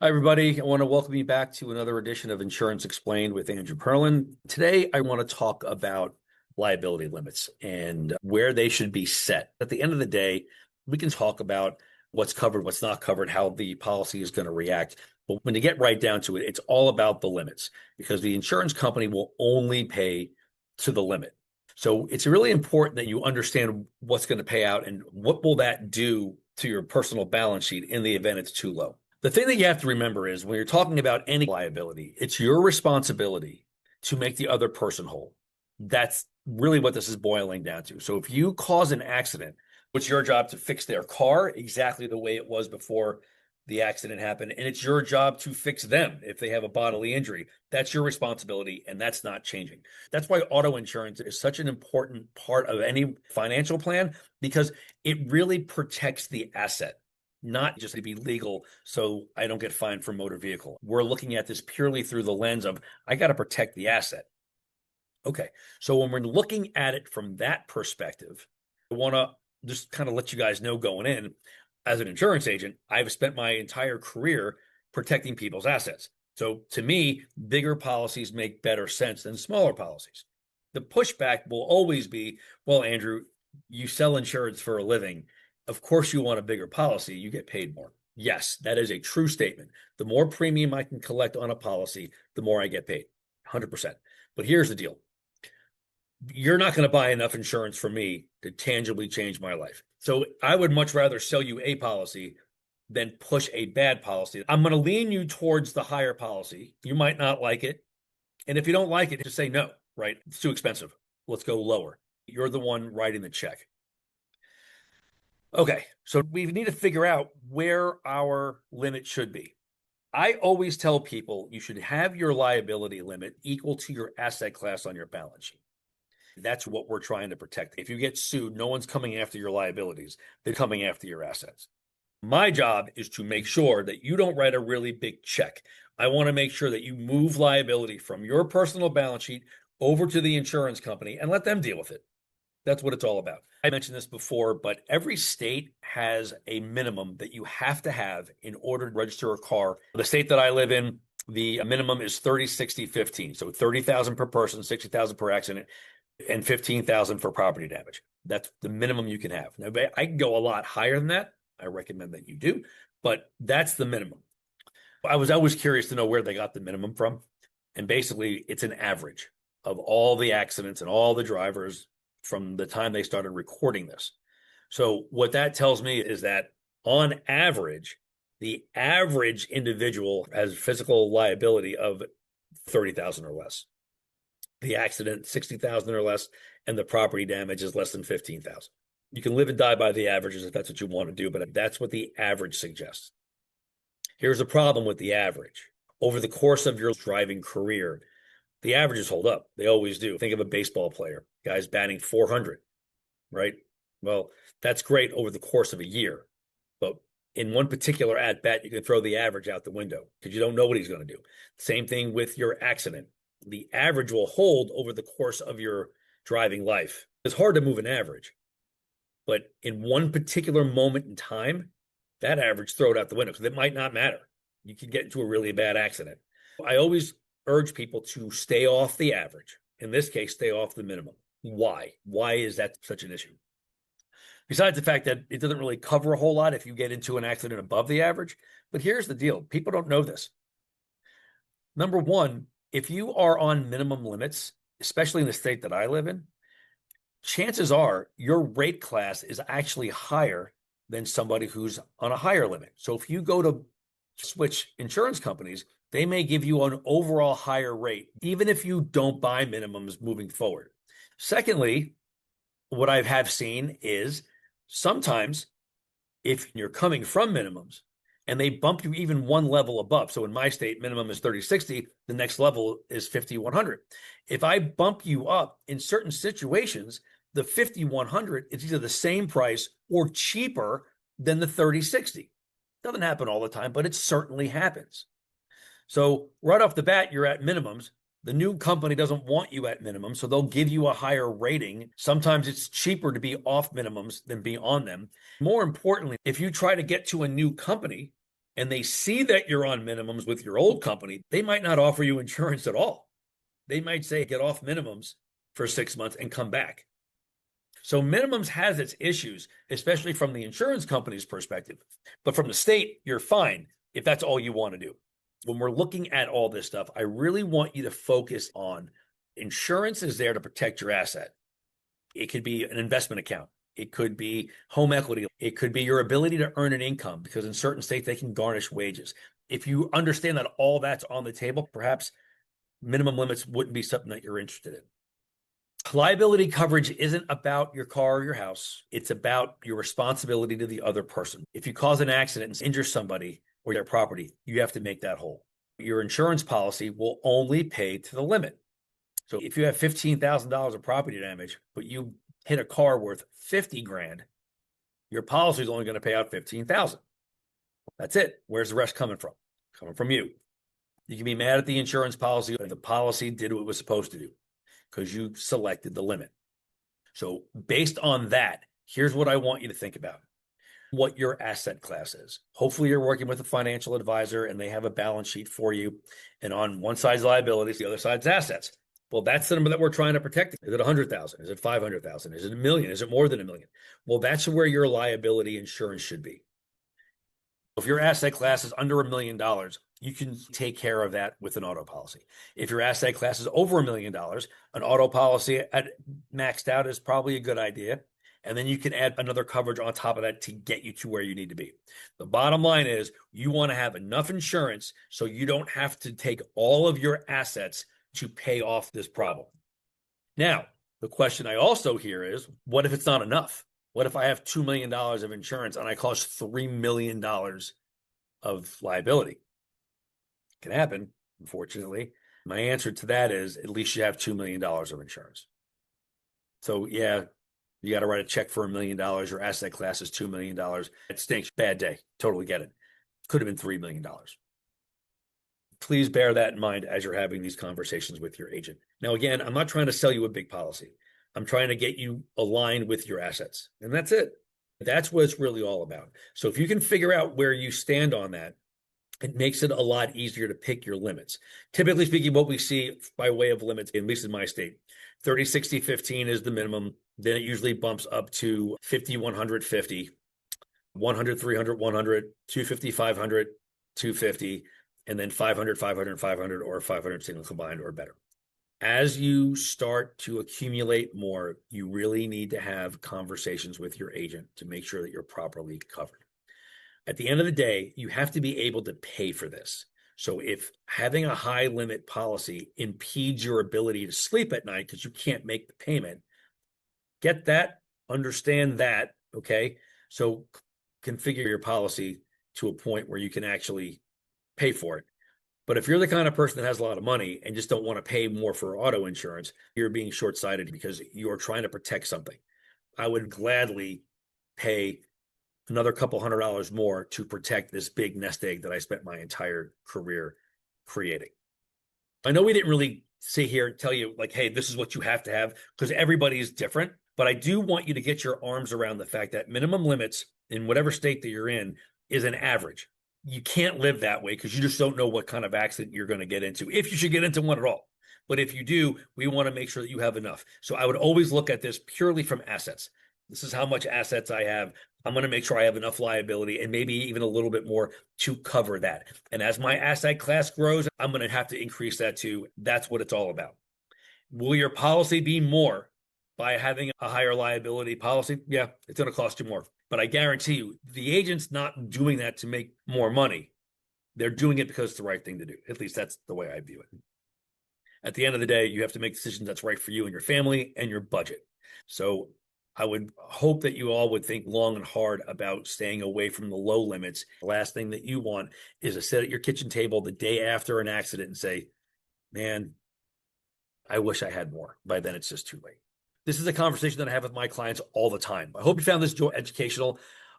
Hi, everybody. I want to welcome you back to another edition of Insurance Explained with Andrew Perlin. Today, I want to talk about liability limits and where they should be set. At the end of the day, we can talk about what's covered, what's not covered, how the policy is going to react. But when you get right down to it, it's all about the limits because the insurance company will only pay to the limit. So it's really important that you understand what's going to pay out and what will that do to your personal balance sheet in the event it's too low. The thing that you have to remember is when you're talking about any liability, it's your responsibility to make the other person whole. That's really what this is boiling down to. So if you cause an accident, it's your job to fix their car exactly the way it was before the accident happened. And it's your job to fix them if they have a bodily injury. That's your responsibility, and that's not changing. That's why auto insurance is such an important part of any financial plan because it really protects the asset, not just to be legal so I don't get fined for motor vehicle. We're looking at this purely through the lens of I got to protect the asset. Okay, so when we're looking at it from that perspective, I want to just kind of let you guys know going in, as an insurance agent, I've spent my entire career protecting people's assets. So to me, bigger policies make better sense than smaller policies. The pushback will always be, well, Andrew, you sell insurance for a living. Of course, you want a bigger policy. You get paid more. Yes, that is a true statement. The more premium I can collect on a policy, the more I get paid, 100%. But here's the deal. You're not going to buy enough insurance from me to tangibly change my life. So I would much rather sell you a policy than push a bad policy. I'm going to lean you towards the higher policy. You might not like it. And if you don't like it, just say no, right? It's too expensive. Let's go lower. You're the one writing the check. Okay, so we need to figure out where our limit should be. I always tell people you should have your liability limit equal to your asset class on your balance sheet. That's what we're trying to protect. If you get sued, no one's coming after your liabilities. They're coming after your assets. My job is to make sure that you don't write a really big check. I want to make sure that you move liability from your personal balance sheet over to the insurance company and let them deal with it. That's what it's all about. I mentioned this before, but every state has a minimum that you have to have in order to register a car. The state that I live in, the minimum is 30, 60, 15. So 30,000 per person, 60,000 per accident, and 15,000 for property damage. That's the minimum you can have. Now, I can go a lot higher than that. I recommend that you do, but that's the minimum. I was always curious to know where they got the minimum from. And basically, it's an average of all the accidents and all the drivers from the time they started recording this. So what that tells me is that on average, the average individual has physical liability of 30,000 or less. The accident, 60,000 or less, and the property damage is less than 15,000. You can live and die by the averages if that's what you want to do, but that's what the average suggests. Here's the problem with the average. Over the course of your driving career, the averages hold up. They always do. Think of a baseball player, guys batting 400, right? Well, that's great over the course of a year. But in one particular at-bat, you can throw the average out the window because you don't know what he's going to do. Same thing with your accident. The average will hold over the course of your driving life. It's hard to move an average, but in one particular moment in time, that average, throw it out the window because it might not matter. You can get into a really bad accident. I always urge people to stay off the average. In this case, stay off the minimum. Why? Why is that such an issue? Besides the fact that it doesn't really cover a whole lot if you get into an accident above the average. But here's the deal. People don't know this. Number one, if you are on minimum limits, especially in the state that I live in, chances are your rate class is actually higher than somebody who's on a higher limit. So if you go to switch insurance companies, they may give you an overall higher rate, even if you don't buy minimums moving forward. Secondly, what I have seen is sometimes if you're coming from minimums, and they bump you even one level above. So in my state, minimum is 3060. The next level is 5100. If I bump you up in certain situations, the 5100 is either the same price or cheaper than the 3060. Doesn't happen all the time, but it certainly happens. So right off the bat, you're at minimums. The new company doesn't want you at minimum, so they'll give you a higher rating. Sometimes it's cheaper to be off minimums than be on them. More importantly, if you try to get to a new company and they see that you're on minimums with your old company, they might not offer you insurance at all. They might say, get off minimums for 6 months and come back. So minimums has its issues, especially from the insurance company's perspective. But from the state, you're fine if that's all you want to do. When we're looking at all this stuff, I really want you to focus on insurance is there to protect your asset. It could be an investment account. It could be home equity. It could be your ability to earn an income, because in certain states, they can garnish wages. If you understand that all that's on the table, perhaps minimum limits wouldn't be something that you're interested in. Liability coverage isn't about your car or your house. It's about your responsibility to the other person. If you cause an accident and injure somebody or their property, you have to make that whole. Your insurance policy will only pay to the limit. So if you have $15,000 of property damage, but you hit a car worth 50 grand, your policy is only going to pay out 15,000. That's it. Where's the rest coming from? Coming from you. You can be mad at the insurance policy, but the policy did what it was supposed to do because you selected the limit. So based on that, here's what I want you to think about. What your asset class is. Hopefully you're working with a financial advisor and they have a balance sheet for you. And on one side's liabilities, the other side's assets. Well, that's the number that we're trying to protect. Is it 100,000? Is it 500,000? Is it a million? Is it more than a million? Well, that's where your liability insurance should be. If your asset class is under $1 million, you can take care of that with an auto policy. If your asset class is over $1 million, an auto policy at maxed out is probably a good idea. And then you can add another coverage on top of that to get you to where you need to be. The bottom line is you want to have enough insurance so you don't have to take all of your assets to pay off this problem. Now, the question I also hear is, what if it's not enough? What if I have $2 million of insurance and I cost $3 million of liability? It can happen, unfortunately. My answer to that is at least you have $2 million of insurance. So yeah, you got to write a check for $1 million. Your asset class is $2 million. It stinks. Bad day. Totally get it. Could have been $3 million. Please bear that in mind as you're having these conversations with your agent. Now, again, I'm not trying to sell you a big policy. I'm trying to get you aligned with your assets. And that's it. That's what it's really all about. So if you can figure out where you stand on that, it makes it a lot easier to pick your limits. Typically speaking, what we see by way of limits, at least in my state, 30, 60, 15 is the minimum. Then it usually bumps up to 50, 100, 50, 100, 300, 100, 250, 500, 250, and then 500, 500, 500, or 500 single combined or better. As you start to accumulate more, you really need to have conversations with your agent to make sure that you're properly covered. At the end of the day, you have to be able to pay for this. So if having a high limit policy impedes your ability to sleep at night because you can't make the payment, get that, understand that, okay? So configure your policy to a point where you can actually pay for it. But if you're the kind of person that has a lot of money and just don't want to pay more for auto insurance, you're being short-sighted because you're trying to protect something. I would gladly pay another couple $100 more to protect this big nest egg that I spent my entire career creating. I know we didn't really sit here and tell you like, hey, this is what you have to have because everybody is different. But I do want you to get your arms around the fact that minimum limits in whatever state that you're in is an average. You can't live that way because you just don't know what kind of accident you're going to get into, if you should get into one at all. But if you do, we want to make sure that you have enough. So I would always look at this purely from assets. This is how much assets I have. I'm going to make sure I have enough liability and maybe even a little bit more to cover that. And as my asset class grows, I'm going to have to increase that too. That's what it's all about. Will your policy be more by having a higher liability policy? Yeah, it's going to cost you more. But I guarantee you, the agent's not doing that to make more money. They're doing it because it's the right thing to do. At least that's the way I view it. At the end of the day, you have to make decisions that's right for you and your family and your budget. So I would hope that you all would think long and hard about staying away from the low limits. The last thing that you want is to sit at your kitchen table the day after an accident and say, man, I wish I had more. By then, it's just too late. This is a conversation that I have with my clients all the time. I hope you found this educational.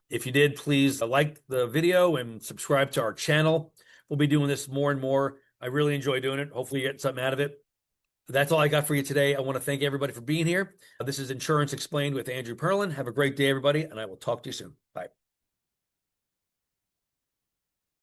If you did, please like the video and subscribe to our channel. We'll be doing this more and more. I really enjoy doing it. Hopefully you get something out of it. That's all I got for you today. I want to thank everybody for being here. This is Insurance Explained with Andrew Perlin. Have a great day, everybody, and I will talk to you soon. Bye.